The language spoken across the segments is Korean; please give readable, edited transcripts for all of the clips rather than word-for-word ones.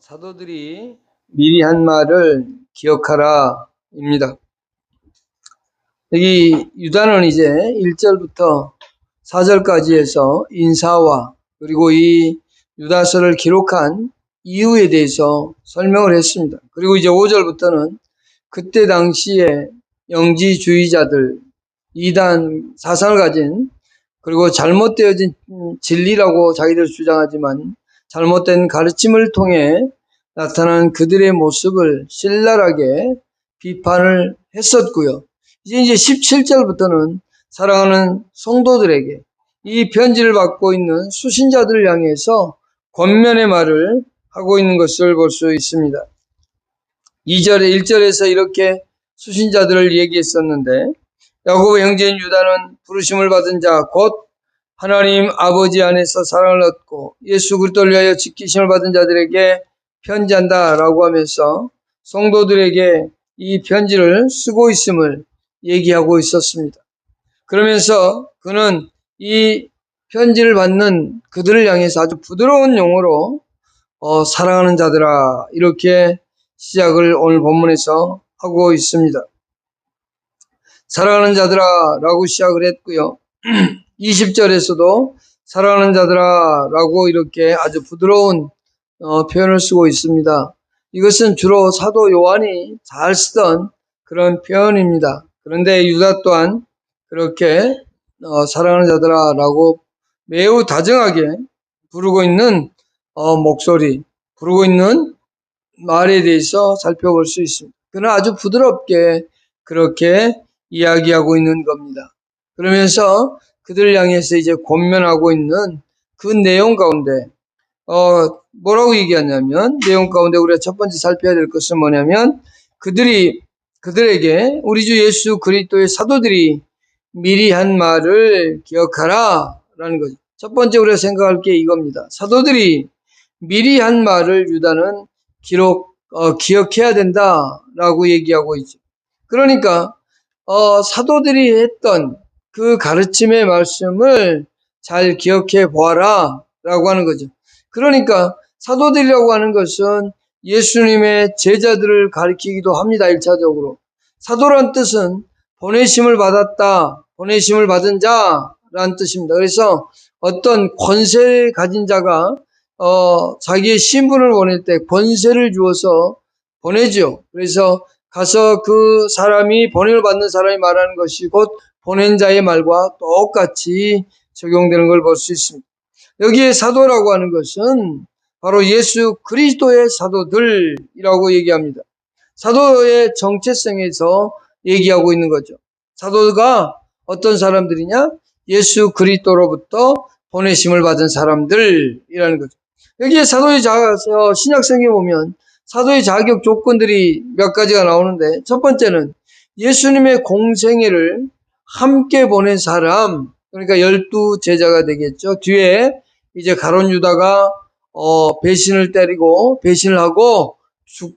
사도들이 미리 한 말을 기억하라입니다. 여기 유다는 이제 1절부터 4절까지 해서 인사와 그리고 이 유다서를 기록한 이유에 대해서 설명을 했습니다. 그리고 이제 5절부터는 그때 당시에 영지주의자들, 이단 사상을 가진 그리고 잘못되어진 진리라고 자기들 주장하지만 잘못된 가르침을 통해 나타난 그들의 모습을 신랄하게 비판을 했었고요. 이제 17절부터는 사랑하는 성도들에게 이 편지를 받고 있는 수신자들을 향해서 권면의 말을 하고 있는 것을 볼 수 있습니다. 2절에 1절에서 이렇게 수신자들을 얘기했었는데 야고보 형제인 유다는 부르심을 받은 자 곧 하나님 아버지 안에서 사랑을 얻고 예수 그리스도를 위하여 지키심을 받은 자들에게 편지한다 라고 하면서 성도들에게 이 편지를 쓰고 있음을 얘기하고 있었습니다. 그러면서 그는 이 편지를 받는 그들을 향해서 아주 부드러운 용어로 사랑하는 자들아 이렇게 시작을 오늘 본문에서 하고 있습니다. 사랑하는 자들아 라고 시작을 했고요. 20절에서도 사랑하는 자들아 라고 이렇게 아주 부드러운 표현을 쓰고 있습니다. 이것은 주로 사도 요한이 잘 쓰던 그런 표현입니다. 그런데 유다 또한 그렇게 사랑하는 자들아 라고 매우 다정하게 부르고 있는 목소리, 부르고 있는 말에 대해서 살펴볼 수 있습니다. 그는 아주 부드럽게 그렇게 이야기하고 있는 겁니다. 그러면서 그들을 향해서 이제 권면하고 있는 그 내용 가운데 뭐라고 얘기하냐면 내용 가운데 우리가 첫 번째 살펴야 될 것은 뭐냐면 그들에게 우리 주 예수 그리스도의 사도들이 미리 한 말을 기억하라 라는 거죠. 첫 번째 우리가 생각할 게 이겁니다. 사도들이 미리 한 말을 유다는 기억해야 된다라고 얘기하고 있죠. 그러니까 사도들이 했던 그 가르침의 말씀을 잘 기억해 보아라 라고 하는 거죠. 그러니까 사도들이라고 하는 것은 예수님의 제자들을 가리키기도 합니다. 1차적으로. 사도란 뜻은 보내심을 받았다, 보내심을 받은 자라는 뜻입니다. 그래서 어떤 권세를 가진 자가 자기의 신분을 보낼 때 권세를 주어서 보내죠. 그래서 가서 그 사람이 번역을 받는 사람이 말하는 것이 곧 보낸 자의 말과 똑같이 적용되는 걸 볼 수 있습니다. 여기에 사도라고 하는 것은 바로 예수 그리스도의 사도들이라고 얘기합니다. 사도의 정체성에서 얘기하고 있는 거죠. 사도가 어떤 사람들이냐? 예수 그리스도로부터 보내심을 받은 사람들이라는 거죠. 여기에 사도의 신약성경에 보면 사도의 자격 조건들이 몇 가지가 나오는데 첫 번째는 예수님의 공생애를 함께 보낸 사람, 그러니까 12제자가 되겠죠. 뒤에 이제 가룟 유다가 배신을 때리고 배신을 하고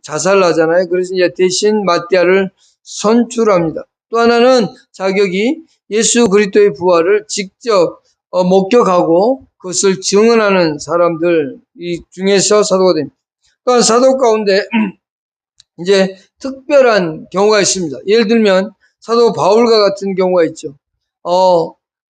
자살을 하잖아요. 그래서 이제 대신 마띠아를 선출합니다. 또 하나는 자격이 예수 그리스도의 부활을 직접 목격하고 그것을 증언하는 사람들 이 중에서 사도가 됩니다. 또한 사도 가운데 이제 특별한 경우가 있습니다. 예를 들면 사도 바울과 같은 경우가 있죠.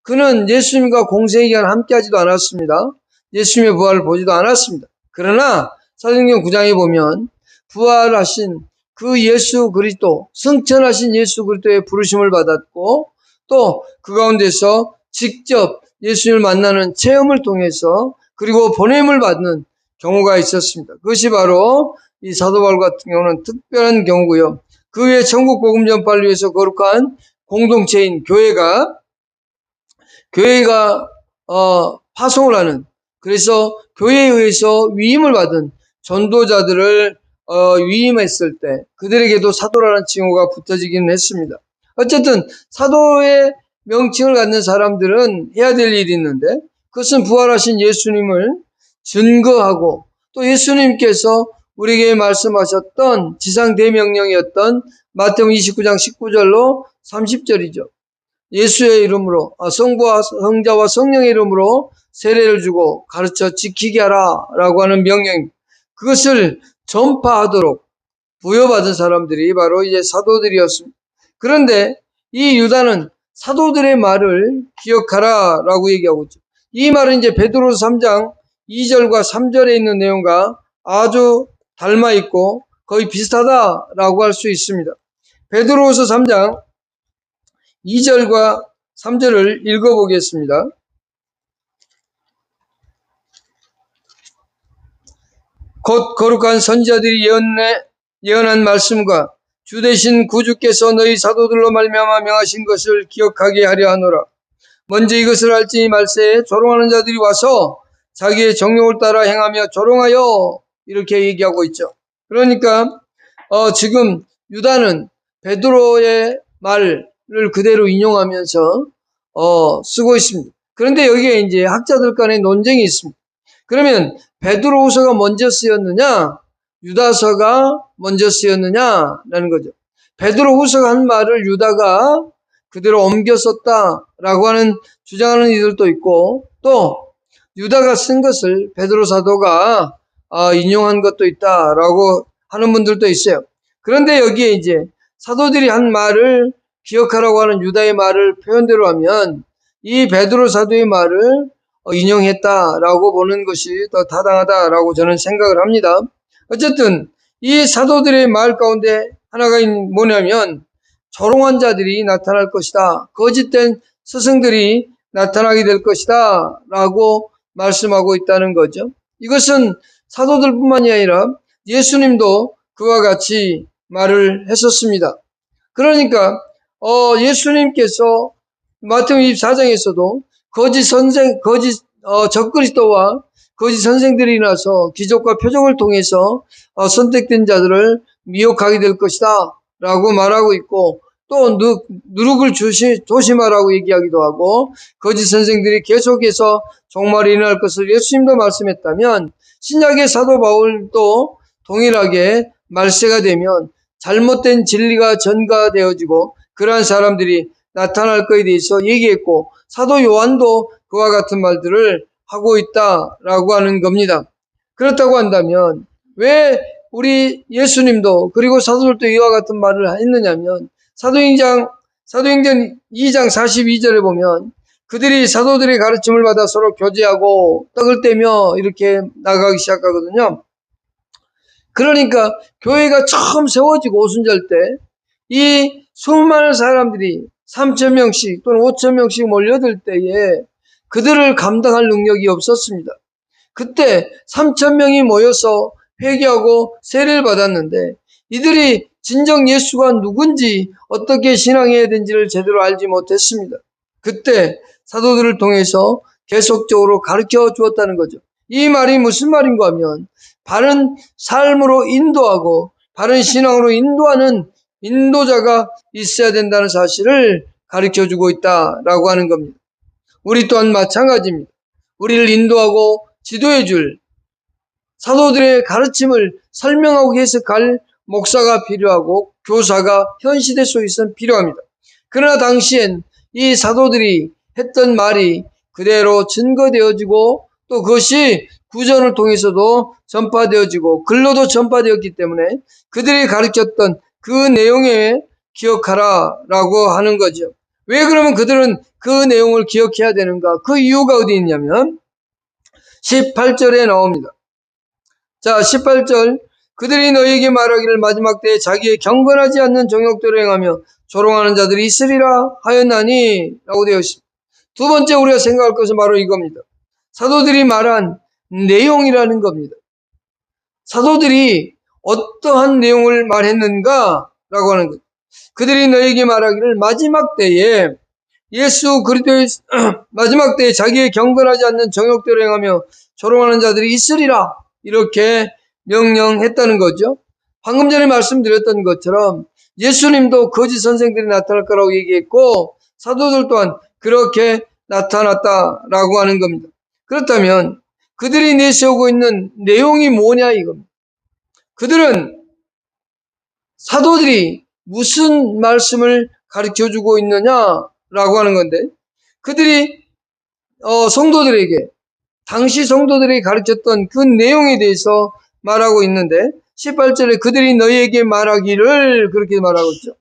그는 예수님과 공생애기간 함께하지도 않았습니다. 예수님의 부활을 보지도 않았습니다. 그러나 사도행전 9장에 보면 부활하신 그 예수 그리스도, 승천하신 예수 그리스도의 부르심을 받았고 또 그 가운데서 직접 예수님을 만나는 체험을 통해서 그리고 보냄을 받는 경우가 있었습니다. 그것이 바로 이 사도 바울 같은 경우는 특별한 경우고요. 그 외에 천국 복음 전파를 위해서 거룩한 공동체인 교회가 파송을 하는, 그래서 교회에 의해서 위임을 받은 전도자들을 위임했을 때 그들에게도 사도라는 칭호가 붙어지기는 했습니다. 어쨌든 사도의 명칭을 갖는 사람들은 해야 될 일이 있는데 그것은 부활하신 예수님을 증거하고 또 예수님께서 우리에게 말씀하셨던 지상 대명령이었던 마태복음 29장 19절로 30절이죠. 예수의 이름으로 성부와 성자와 성령의 이름으로 세례를 주고 가르쳐 지키게 하라 라고 하는 명령입니다. 그것을 전파하도록 부여받은 사람들이 바로 이제 사도들이었습니다. 그런데 이 유다는 사도들의 말을 기억하라라고 얘기하고 있죠. 이 말은 이제 베드로서 3장 2절과 3절에 있는 내용과 아주 닮아 있고 거의 비슷하다라고 할 수 있습니다. 베드로서 3장 2절과 3절을 읽어보겠습니다. 곧 거룩한 선지자들이 예언한 말씀과 주 되신 구주께서 너희 사도들로 말미암아 명하신 것을 기억하게 하려 하노라. 먼저 이것을 알지니 말세에 조롱하는 자들이 와서 자기의 정욕을 따라 행하며 조롱하여 이렇게 얘기하고 있죠. 그러니까 지금 유다는 베드로의 말을 그대로 인용하면서 쓰고 있습니다. 그런데 여기에 이제 학자들 간의 논쟁이 있습니다. 그러면 베드로후서가 먼저 쓰였느냐, 유다서가 먼저 쓰였느냐라는 거죠. 베드로후서가 한 말을 유다가 그대로 옮겨 썼다라고 하는 주장하는 이들도 있고, 또 유다가 쓴 것을 베드로 사도가 인용한 것도 있다라고 하는 분들도 있어요. 그런데 여기에 이제 사도들이 한 말을 기억하라고 하는 유다의 말을 표현대로 하면 이 베드로 사도의 말을 인용했다라고 보는 것이 더 타당하다라고 저는 생각을 합니다. 어쨌든 이 사도들의 말 가운데 하나가 뭐냐면 조롱한 자들이 나타날 것이다. 거짓된 스승들이 나타나게 될 것이다 라고 말씀하고 있다는 거죠. 이것은 사도들뿐만이 아니라 예수님도 그와 같이 말을 했었습니다. 그러니까 예수님께서 마태복음 24장에서도 거짓 적그리스도와 거짓 선생들이 나서 기적과 표적을 통해서 선택된 자들을 미혹하게 될 것이다 라고 말하고 있고, 또 누룩을 조심하라고 얘기하기도 하고, 거짓 선생들이 계속해서 종말이 일어날 것을 예수님도 말씀했다면 신약의 사도 바울도 동일하게 말세가 되면 잘못된 진리가 전가되어지고 그러한 사람들이 나타날 것에 대해서 얘기했고, 사도 요한도 그와 같은 말들을 하고 있다라고 하는 겁니다. 그렇다고 한다면 왜 우리 예수님도 그리고 사도들도 이와 같은 말을 했느냐면, 사도행전 2장 42절에 보면 그들이 사도들의 가르침을 받아 서로 교제하고 떡을 떼며 이렇게 나가기 시작하거든요. 그러니까 교회가 처음 세워지고 오순절 때 이 수많은 사람들이 3,000명씩 또는 5,000명씩 몰려들 때에 그들을 감당할 능력이 없었습니다. 그때 3,000명이 모여서 회개하고 세례를 받았는데 이들이 진정 예수가 누군지 어떻게 신앙해야 되는지를 제대로 알지 못했습니다. 그때 사도들을 통해서 계속적으로 가르쳐 주었다는 거죠. 이 말이 무슨 말인가 하면 바른 삶으로 인도하고 바른 신앙으로 인도하는 인도자가 있어야 된다는 사실을 가르쳐주고 있다라고 하는 겁니다. 우리 또한 마찬가지입니다. 우리를 인도하고 지도해줄 사도들의 가르침을 설명하고 해석할 목사가 필요하고 교사가 현 시대 속에서는 필요합니다. 그러나 당시엔 이 사도들이 했던 말이 그대로 증거되어지고 또 그것이 구전을 통해서도 전파되어지고 글로도 전파되었기 때문에 그들이 가르쳤던 그 내용에 기억하라라고 하는 거죠. 왜 그러면 그들은 그 내용을 기억해야 되는가? 그 이유가 어디 있냐면 18절에 나옵니다. 자, 18절. 그들이 너희에게 말하기를 마지막 때에 자기의 경건하지 않는 정욕대로 행하며 조롱하는 자들이 있으리라 하였나니 라고 되어 있습니다. 두 번째 우리가 생각할 것은 바로 이겁니다. 사도들이 말한 내용이라는 겁니다. 사도들이 어떠한 내용을 말했는가 라고 하는 것. 그들이 너희에게 말하기를 마지막 때에 예수 그리스도의 마지막 때에 자기의 경건하지 않는 정욕대로 행하며 조롱하는 자들이 있으리라 이렇게 명령했다는 거죠. 방금 전에 말씀드렸던 것처럼 예수님도 거짓 선생들이 나타날 거라고 얘기했고 사도들 또한 그렇게 나타났다라고 하는 겁니다. 그렇다면 그들이 내세우고 있는 내용이 뭐냐 이겁니다. 그들은 사도들이 무슨 말씀을 가르쳐주고 있느냐라고 하는 건데, 그들이 성도들에게 당시 성도들이 가르쳤던 그 내용에 대해서 말하고 있는데 18절에 그들이 너희에게 말하기를 그렇게 말하고 있죠.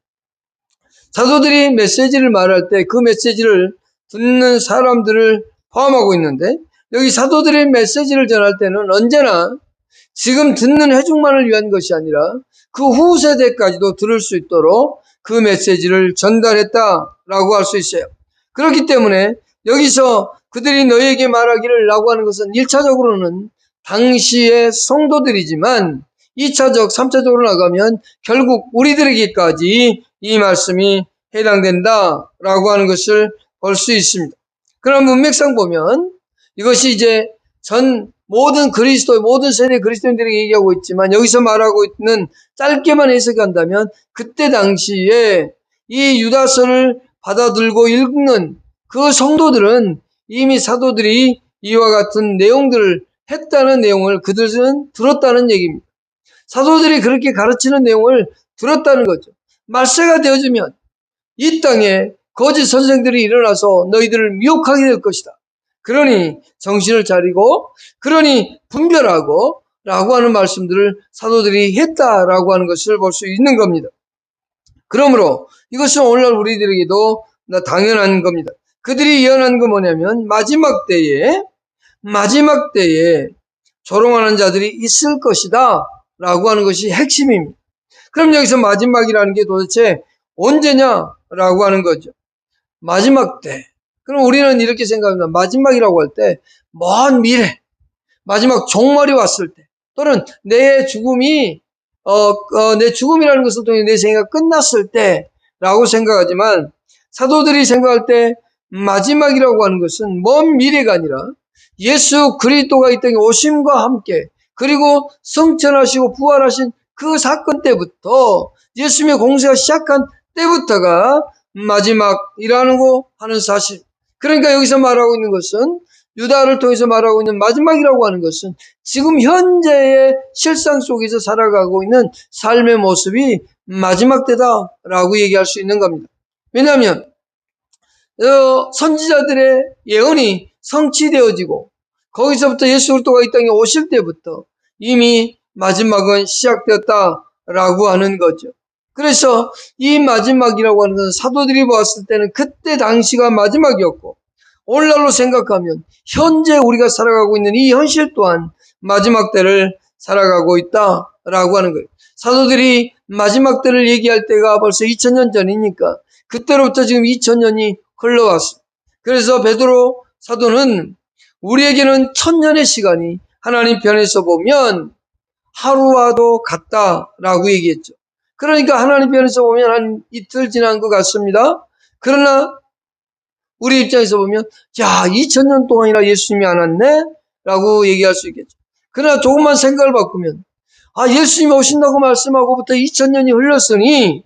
사도들이 메시지를 말할 때 그 메시지를 듣는 사람들을 포함하고 있는데 여기 사도들의 메시지를 전할 때는 언제나 지금 듣는 회중만을 위한 것이 아니라 그 후 세대까지도 들을 수 있도록 그 메시지를 전달했다라고 할 수 있어요. 그렇기 때문에 여기서 그들이 너희에게 말하기를 라고 하는 것은 1차적으로는 당시의 성도들이지만 2차적, 3차적으로 나가면 결국 우리들에게까지 이 말씀이 해당된다라고 하는 것을 볼 수 있습니다. 그럼 문맥상 보면 이것이 이제 전 모든 그리스도, 모든 세대 그리스도인들에게 얘기하고 있지만 여기서 말하고 있는 짧게만 해석한다면 그때 당시에 이 유다서를 받아들고 읽는 그 성도들은 이미 사도들이 이와 같은 내용들을 했다는 내용을 그들은 들었다는 얘기입니다. 사도들이 그렇게 가르치는 내용을 들었다는 거죠. 말세가 되어지면 이 땅에 거짓 선생들이 일어나서 너희들을 미혹하게 될 것이다. 그러니 정신을 차리고 그러니 분별하고 라고 하는 말씀들을 사도들이 했다라고 하는 것을 볼 수 있는 겁니다. 그러므로 이것은 오늘날 우리들에게도 당연한 겁니다. 그들이 예언한 건 뭐냐면 마지막 때에 조롱하는 자들이 있을 것이다 라고 하는 것이 핵심입니다. 그럼 여기서 마지막이라는 게 도대체 언제냐라고 하는 거죠. 마지막 때. 그럼 우리는 이렇게 생각합니다. 마지막이라고 할 때 먼 미래, 마지막 종말이 왔을 때 또는 내 죽음이 내 죽음이라는 것을 통해 내 생애가 끝났을 때라고 생각하지만 사도들이 생각할 때 마지막이라고 하는 것은 먼 미래가 아니라 예수 그리스도가 이 땅에 오심과 함께 그리고 승천하시고 부활하신 그 사건 때부터 예수님의 공세가 시작한 때부터가 마지막이라는 거 하는 사실. 그러니까 여기서 말하고 있는 것은 유다를 통해서 말하고 있는 마지막이라고 하는 것은 지금 현재의 실상 속에서 살아가고 있는 삶의 모습이 마지막 때다라고 얘기할 수 있는 겁니다. 왜냐하면 선지자들의 예언이 성취되어지고 거기서부터 예수 그리스도가 이 땅에 오실 때부터 이미 마지막은 시작되었다라고 하는 거죠. 그래서 이 마지막이라고 하는 것은 사도들이 보았을 때는 그때 당시가 마지막이었고 오늘날로 생각하면 현재 우리가 살아가고 있는 이 현실 또한 마지막 때를 살아가고 있다라고 하는 거예요. 사도들이 마지막 때를 얘기할 때가 벌써 2000년 전이니까 그때로부터 지금 2000년이 흘러왔습니다. 그래서 베드로 사도는 우리에게는 1000년의 시간이 하나님 편에서 보면 하루와도 같다라고 얘기했죠. 그러니까 하나님 편에서 보면 한 이틀 지난 것 같습니다. 그러나 우리 입장에서 보면 2000년 동안이나 예수님이 안 왔네? 라고 얘기할 수 있겠죠. 그러나 조금만 생각을 바꾸면 예수님이 오신다고 말씀하고부터 2000년이 흘렀으니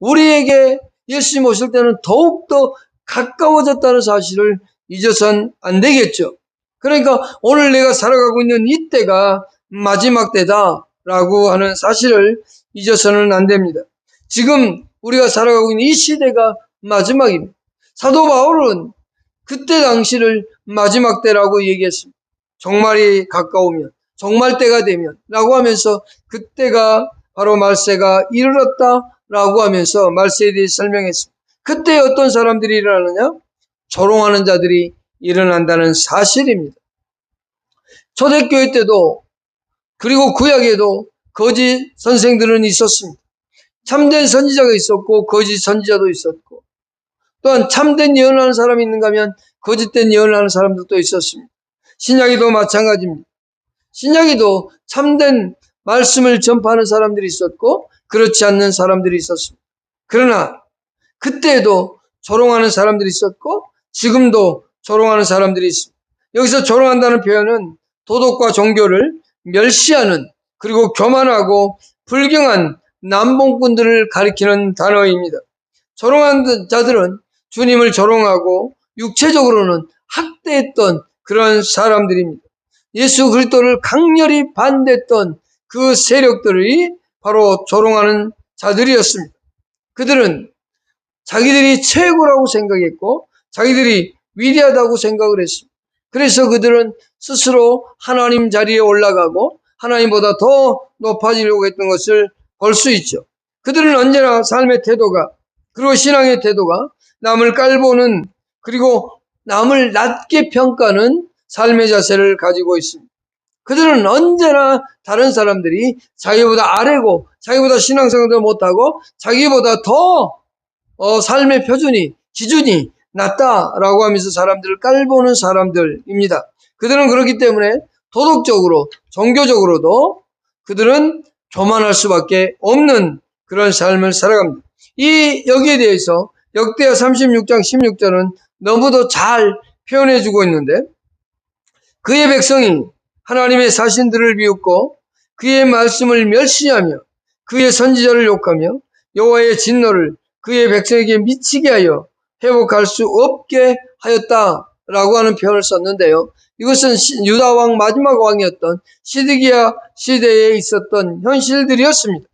우리에게 예수님 오실 때는 더욱더 가까워졌다는 사실을 잊어선 안 되겠죠. 그러니까 오늘 내가 살아가고 있는 이때가 마지막 때다라고 하는 사실을 잊어서는 안 됩니다. 지금 우리가 살아가고 있는 이 시대가 마지막입니다. 사도 바울은 그때 당시를 마지막 때라고 얘기했습니다. 종말이 가까우면, 종말 때가 되면 라고 하면서 그때가 바로 말세가 이르렀다라고 하면서 말세에 대해 설명했습니다. 그때 어떤 사람들이 일어나느냐? 조롱하는 자들이 일어난다는 사실입니다. 초대교회 때도 그리고 구약에도 거짓 선생들은 있었습니다. 참된 선지자가 있었고 거짓 선지자도 있었고 또한 참된 예언을 하는 사람이 있는가 하면 거짓된 예언을 하는 사람들도 있었습니다. 신약에도 마찬가지입니다. 신약에도 참된 말씀을 전파하는 사람들이 있었고 그렇지 않는 사람들이 있었습니다. 그러나 그때에도 조롱하는 사람들이 있었고 지금도 조롱하는 사람들이 있습니다. 여기서 조롱한다는 표현은 도덕과 종교를 멸시하는 그리고 교만하고 불경한 남봉꾼들을 가리키는 단어입니다. 조롱하는 자들은 주님을 조롱하고 육체적으로는 학대했던 그런 사람들입니다. 예수 그리스도를 강렬히 반대했던 그 세력들이 바로 조롱하는 자들이었습니다. 그들은 자기들이 최고라고 생각했고 자기들이 위대하다고 생각을 했습니다. 그래서 그들은 스스로 하나님 자리에 올라가고 하나님보다 더 높아지려고 했던 것을 볼 수 있죠. 그들은 언제나 삶의 태도가, 그리고 신앙의 태도가 남을 깔보는, 그리고 남을 낮게 평가하는 삶의 자세를 가지고 있습니다. 그들은 언제나 다른 사람들이 자기보다 아래고, 자기보다 신앙생활도 못하고, 자기보다 더 삶의 표준이, 기준이 낮다라고 하면서 사람들을 깔보는 사람들입니다. 그들은 그렇기 때문에 도덕적으로, 종교적으로도 그들은 교만할 수밖에 없는 그런 삶을 살아갑니다. 여기에 대해서 역대하 36장 16절은 너무도 잘 표현해주고 있는데, 그의 백성이 하나님의 사신들을 비웃고 그의 말씀을 멸시하며 그의 선지자를 욕하며 여호와의 진노를 그의 백성에게 미치게 하여 회복할 수 없게 하였다라고 하는 표현을 썼는데요. 이것은 유다 왕 마지막 왕이었던 시드기야 시대에 있었던 현실들이었습니다.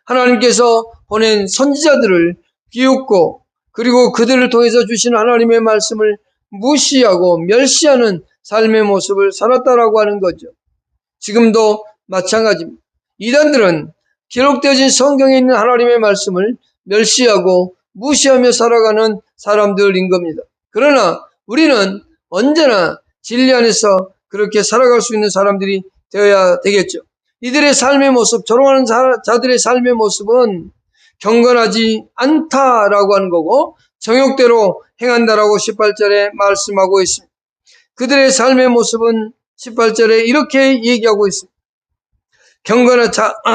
하나님께서 보낸 선지자들을 비웃고, 그리고 그들을 통해서 주신 하나님의 말씀을 무시하고 멸시하는 삶의 모습을 살았다라고 하는 거죠. 지금도 마찬가지입니다. 이단들은 기록되어진 성경에 있는 하나님의 말씀을 멸시하고 무시하며 살아가는 사람들인 겁니다. 그러나 우리는 언제나 진리 안에서 그렇게 살아갈 수 있는 사람들이 되어야 되겠죠. 이들의 삶의 모습, 조롱하는 자들의 삶의 모습은 경건하지 않다라고 하는 거고, 정욕대로 행한다라고 18절에 말씀하고 있습니다. 그들의 삶의 모습은 18절에 이렇게 얘기하고 있습니다.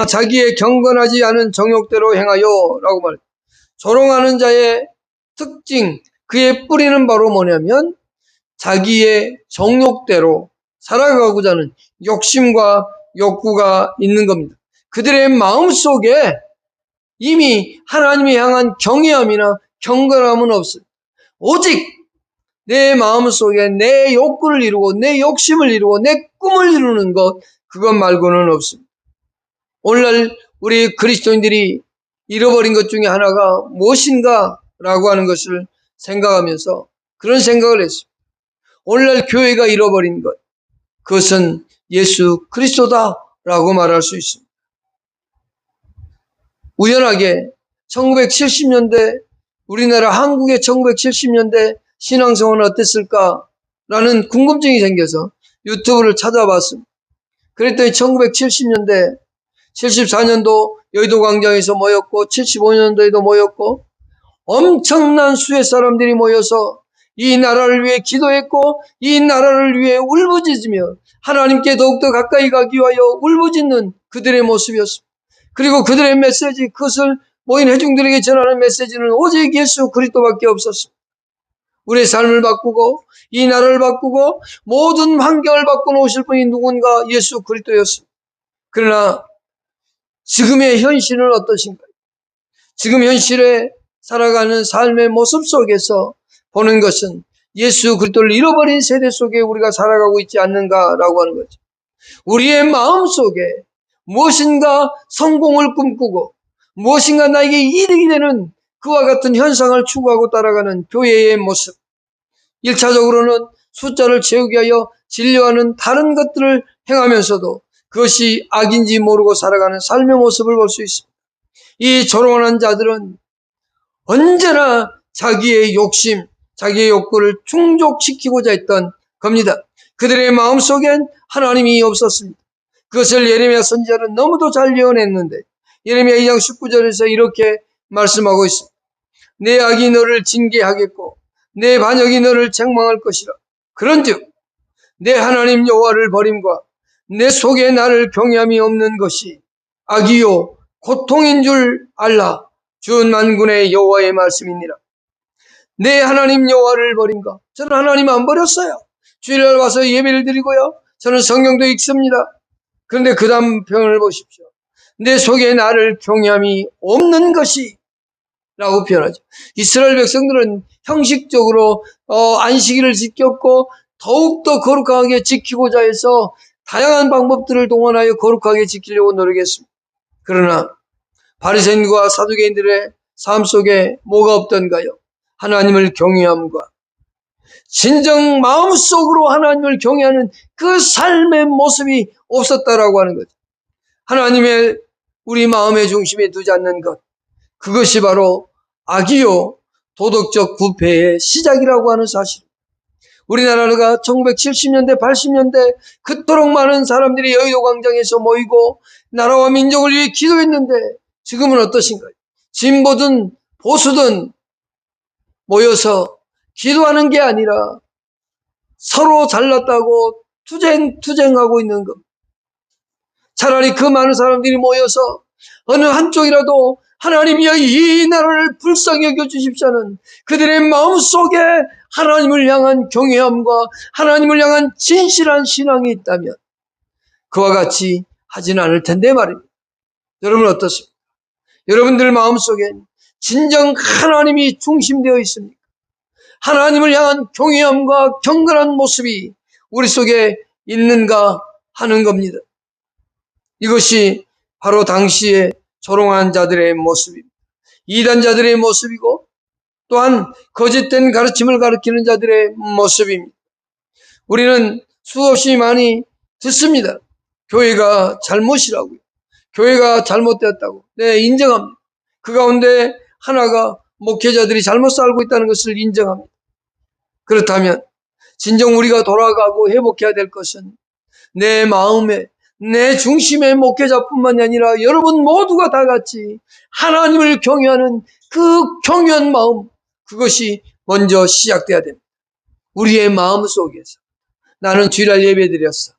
자기의 경건하지 않은 정욕대로 행하여 라고 말합니다. 조롱하는 자의 특징, 그의 뿌리는 바로 뭐냐면 자기의 정욕대로 살아가고자 하는 욕심과 욕구가 있는 겁니다. 그들의 마음속에 이미 하나님을 향한 경외함이나 경건함은 없어요. 오직 내 마음속에 내 욕구를 이루고 내 욕심을 이루고 내 꿈을 이루는 것, 그것 말고는 없습니다. 오늘날 우리 그리스도인들이 잃어버린 것 중에 하나가 무엇인가 라고 하는 것을 생각하면서 그런 생각을 했습니다. 오늘날 교회가 잃어버린 것, 그것은 예수 그리스도다라고 말할 수 있습니다. 우연하게 1970년대, 우리나라 한국의 1970년대 신앙생활은 어땠을까라는 궁금증이 생겨서 유튜브를 찾아봤습니다. 그랬더니 1970년대, 74년도 여의도 광장에서 모였고 75년도에도 모였고 엄청난 수의 사람들이 모여서 이 나라를 위해 기도했고 이 나라를 위해 울부짖으며 하나님께 더욱더 가까이 가기 위하여 울부짖는 그들의 모습이었습니다. 그리고 그들의 메시지, 그것을 모인 회중들에게 전하는 메시지는 오직 예수 그리스도밖에 없었습니다. 우리의 삶을 바꾸고 이 나라를 바꾸고 모든 환경을 바꿔놓으실 분이 누군가 예수 그리스도였습니다. 그러나 지금의 현실은 어떠신가요? 지금 현실에 살아가는 삶의 모습 속에서 보는 것은 예수 그리스도를 잃어버린 세대 속에 우리가 살아가고 있지 않는가라고 하는 거죠. 우리의 마음 속에 무엇인가 성공을 꿈꾸고 무엇인가 나에게 이득이 되는 그와 같은 현상을 추구하고 따라가는 교회의 모습, 1차적으로는 숫자를 채우기 위하여 진료하는 다른 것들을 행하면서도 그것이 악인지 모르고 살아가는 삶의 모습을 볼 수 있습니다. 이 조롱하는 자들은 언제나 자기의 욕심, 자기의 욕구를 충족시키고자 했던 겁니다. 그들의 마음속엔 하나님이 없었습니다. 그것을 예레미야 선지자는 너무도 잘 예언했는데 예레미야 2장 19절에서 이렇게 말씀하고 있습니다. 내 악이 너를 징계하겠고 내 반역이 너를 책망할 것이라. 그런즉 내 하나님 여호와를 버림과 내 속에 나를 경외함이 없는 것이 악이요 고통인 줄 알라. 주 만군의 여호와의 말씀이니라. 내 하나님 여호와를 버린가? 저는 하나님 안 버렸어요. 주일날 와서 예배를 드리고요. 저는 성경도 읽습니다. 그런데 그 다음 표현을 보십시오. 내 속에 나를 경외함이 없는 것이 라고 표현하죠. 이스라엘 백성들은 형식적으로 안식일을 지켰고 더욱더 거룩하게 지키고자 해서 다양한 방법들을 동원하여 거룩하게 지키려고 노력했습니다. 그러나 바리새인과 사두개인들의 삶 속에 뭐가 없던가요? 하나님을 경외함과 진정 마음속으로 하나님을 경외하는 그 삶의 모습이 없었다라고 하는 거죠. 하나님의 우리 마음의 중심에 두지 않는 것, 그것이 바로 악이요 도덕적 부패의 시작이라고 하는 사실. 우리나라가 1970년대, 80년대 그토록 많은 사람들이 여의도 광장에서 모이고 나라와 민족을 위해 기도했는데 지금은 어떠신가요? 진보든 보수든 모여서 기도하는 게 아니라 서로 잘났다고 투쟁하고 있는 것. 차라리 그 많은 사람들이 모여서 어느 한쪽이라도 하나님이여 이 나라를 불쌍히 여겨주십시오는 그들의 마음속에 하나님을 향한 경외함과 하나님을 향한 진실한 신앙이 있다면 그와 같이 하지는 않을 텐데 말입니다. 여러분 어떻습니까? 여러분들 마음속엔 진정 하나님이 중심되어 있습니까? 하나님을 향한 경외함과 경건한 모습이 우리 속에 있는가 하는 겁니다. 이것이 바로 당시에 조롱한 자들의 모습입니다. 이단자들의 모습이고 또한 거짓된 가르침을 가르치는 자들의 모습입니다. 우리는 수없이 많이 듣습니다. 교회가 잘못이라고요. 교회가 잘못되었다고. 네, 인정합니다. 그 가운데 하나가 목회자들이 잘못 살고 있다는 것을 인정합니다. 그렇다면 진정 우리가 돌아가고 회복해야 될 것은 내 마음에 내 중심의 목회자뿐만이 아니라 여러분 모두가 다 같이 하나님을 경외하는 그 경외한 마음, 그것이 먼저 시작돼야 됩니다. 우리의 마음 속에서 나는 주일날 예배드렸어.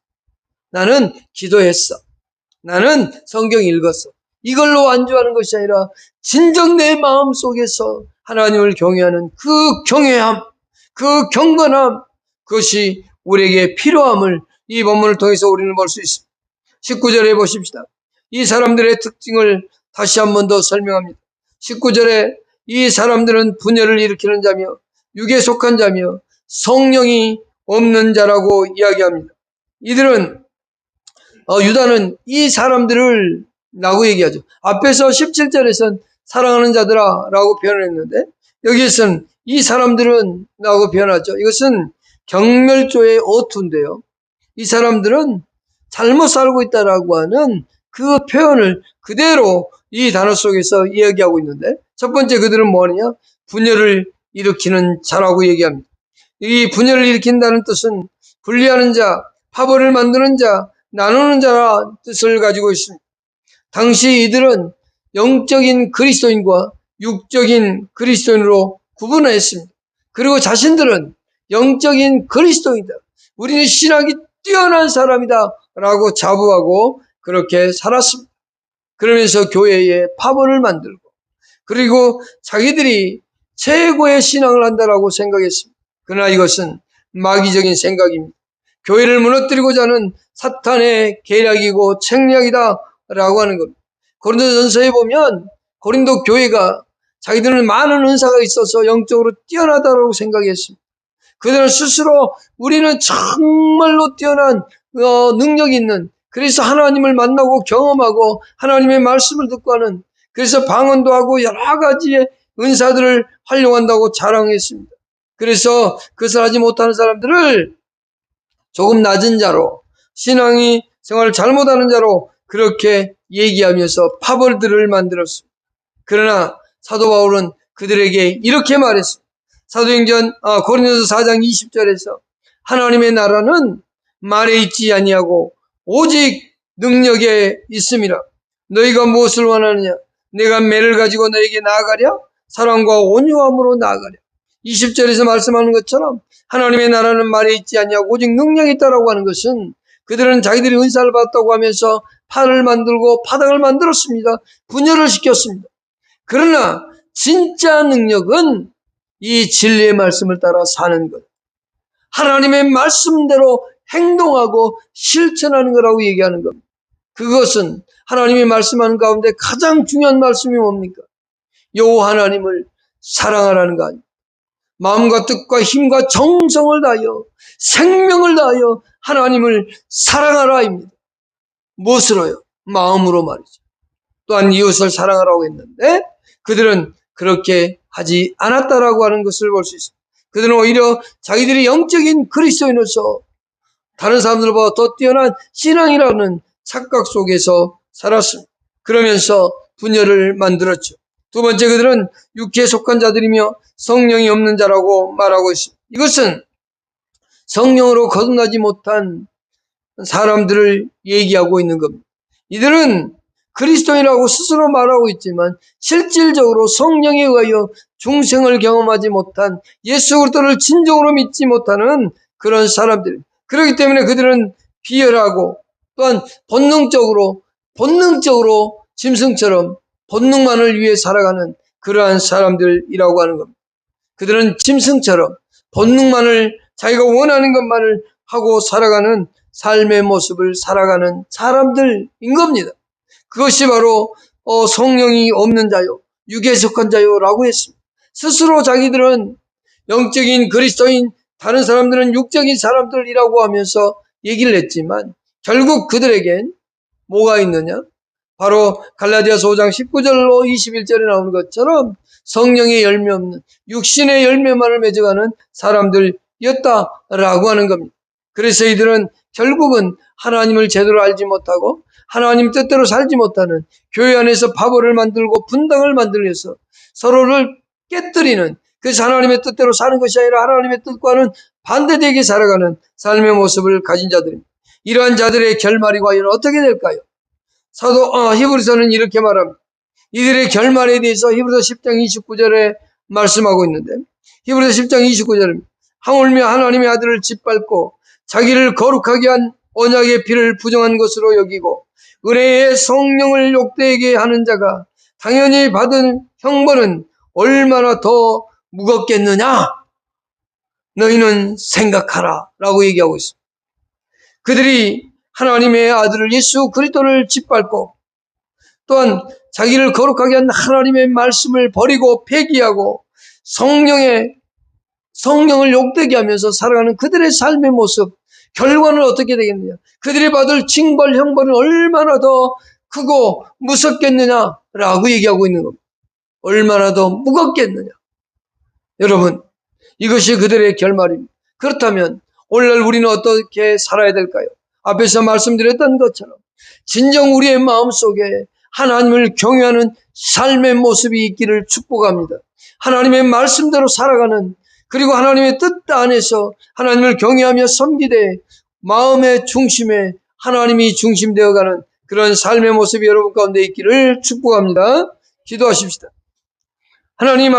나는 기도했어. 나는 성경 읽었어. 이걸로 안주하는 것이 아니라 진정 내 마음 속에서 하나님을 경외하는 그 경외함, 그 경건함, 그것이 우리에게 필요함을 이 본문을 통해서 우리는 볼 수 있습니다. 19절에 보십시다. 이 사람들의 특징을 다시 한 번 더 설명합니다. 19절에 이 사람들은 분열을 일으키는 자며 육에 속한 자며 성령이 없는 자라고 이야기합니다. 이들은 유다는 이 사람들을 라고 얘기하죠. 앞에서 17절에서는 사랑하는 자들아 라고 표현했는데 여기에서는 이 사람들은 라고 표현하죠. 이것은 경멸조의 어투인데요. 이 사람들은 잘못 살고 있다라고 하는 그 표현을 그대로 이 단어 속에서 이야기하고 있는데 첫 번째 그들은 뭐냐? 분열을 일으키는 자라고 얘기합니다. 이 분열을 일으킨다는 뜻은 분리하는 자, 파벌을 만드는 자, 나누는 자라 뜻을 가지고 있습니다. 당시 이들은 영적인 그리스도인과 육적인 그리스도인으로 구분을 했습니다. 그리고 자신들은 영적인 그리스도인이다. 우리는 신학이 뛰어난 사람이다 라고 자부하고 그렇게 살았습니다. 그러면서 교회에 파벌을 만들고 그리고 자기들이 최고의 신앙을 한다라고 생각했습니다. 그러나 이것은 마귀적인 생각입니다. 교회를 무너뜨리고자 하는 사탄의 계략이고 책략이다 라고 하는 겁니다. 고린도전서에 보면 고린도 교회가 자기들은 많은 은사가 있어서 영적으로 뛰어나다라고 생각했습니다. 그들은 스스로 우리는 정말로 뛰어난 능력이 있는, 그래서 하나님을 만나고 경험하고 하나님의 말씀을 듣고 하는, 그래서 방언도 하고 여러 가지의 은사들을 활용한다고 자랑했습니다. 그래서 그것을 하지 못하는 사람들을 조금 낮은 자로, 신앙이 생활을 잘못하는 자로 그렇게 얘기하면서 파벌들을 만들었습니다. 그러나 사도 바울은 그들에게 이렇게 말했습니다. 사도행전 고린도서 4장 20절에서 하나님의 나라는 말에 있지 아니하고 오직 능력에 있음이라. 너희가 무엇을 원하느냐? 내가 매를 가지고 너에게 나아가랴? 사랑과 온유함으로 나아가랴. 20절에서 말씀하는 것처럼 하나님의 나라는 말에 있지 아니하고 오직 능력이 있다라고 하는 것은 그들은 자기들이 은사를 받았다고 하면서 팔을 만들고 바닥을 만들었습니다. 분열을 시켰습니다. 그러나 진짜 능력은 이 진리의 말씀을 따라 사는 것, 하나님의 말씀대로 행동하고 실천하는 거라고 얘기하는 겁니다. 그것은 하나님이 말씀하는 가운데 가장 중요한 말씀이 뭡니까? 여호와 하나님을 사랑하라는 거 아닙니까? 마음과 뜻과 힘과 정성을 다하여 생명을 다하여 하나님을 사랑하라입니다. 무엇으로요? 마음으로 말이죠. 또한 이웃을 사랑하라고 했는데 그들은 그렇게 하지 않았다라고 하는 것을 볼 수 있습니다. 그들은 오히려 자기들이 영적인 그리스도인으로서 다른 사람들보다 더 뛰어난 신앙이라는 착각 속에서 살았습니다. 그러면서 분열을 만들었죠. 두 번째, 그들은 육체에 속한 자들이며 성령이 없는 자라고 말하고 있습니다. 이것은 성령으로 거듭나지 못한 사람들을 얘기하고 있는 겁니다. 이들은 그리스도인이라고 스스로 말하고 있지만 실질적으로 성령에 의하여 중생을 경험하지 못한, 예수 그리스도를 진정으로 믿지 못하는 그런 사람들. 그렇기 때문에 그들은 비열하고 또한 본능적으로 짐승처럼 본능만을 위해 살아가는 그러한 사람들이라고 하는 겁니다. 그들은 짐승처럼 본능만을, 자기가 원하는 것만을 하고 살아가는 삶의 모습을 살아가는 사람들인 겁니다. 그것이 바로 성령이 없는 자요, 육에 속한 자요라고 했습니다. 스스로 자기들은 영적인 그리스도인, 다른 사람들은 육적인 사람들이라고 하면서 얘기를 했지만 결국 그들에겐 뭐가 있느냐? 바로 갈라디아서 5장 19절로 21절에 나오는 것처럼 성령의 열매 없는 육신의 열매만을 맺어가는 사람들이었다라고 하는 겁니다. 그래서 이들은 결국은 하나님을 제대로 알지 못하고 하나님 뜻대로 살지 못하는, 교회 안에서 바보를 만들고 분당을 만들어서 서로를 깨뜨리는, 그래서 하나님의 뜻대로 사는 것이 아니라 하나님의 뜻과는 반대되게 살아가는 삶의 모습을 가진 자들입니다. 이러한 자들의 결말이 과연 어떻게 될까요? 히브리서는 이렇게 말합니다. 이들의 결말에 대해서 히브리서 10장 29절에 말씀하고 있는데, 히브리서 10장 29절입니다. 하물며 하나님의 아들을 짓밟고 자기를 거룩하게 한 언약의 피를 부정한 것으로 여기고 은혜의 성령을 욕되게 하는 자가 당연히 받은 형벌은 얼마나 더 무겁겠느냐? 너희는 생각하라 라고 얘기하고 있습니다. 그들이 하나님의 아들을, 예수 그리스도를 짓밟고 또한 자기를 거룩하게 한 하나님의 말씀을 버리고 폐기하고 성령을 욕되게 하면서 살아가는 그들의 삶의 모습, 결과는 어떻게 되겠느냐? 그들이 받을 징벌, 형벌은 얼마나 더 크고 무섭겠느냐라고 얘기하고 있는 겁니다. 얼마나 더 무겁겠느냐? 여러분, 이것이 그들의 결말입니다. 그렇다면 오늘날 우리는 어떻게 살아야 될까요? 앞에서 말씀드렸던 것처럼 진정 우리의 마음속에 하나님을 경외하는 삶의 모습이 있기를 축복합니다. 하나님의 말씀대로 살아가는, 그리고 하나님의 뜻 안에서 하나님을 경외하며 섬기되 마음의 중심에 하나님이 중심되어가는 그런 삶의 모습이 여러분 가운데 있기를 축복합니다. 기도하십시다. 하나님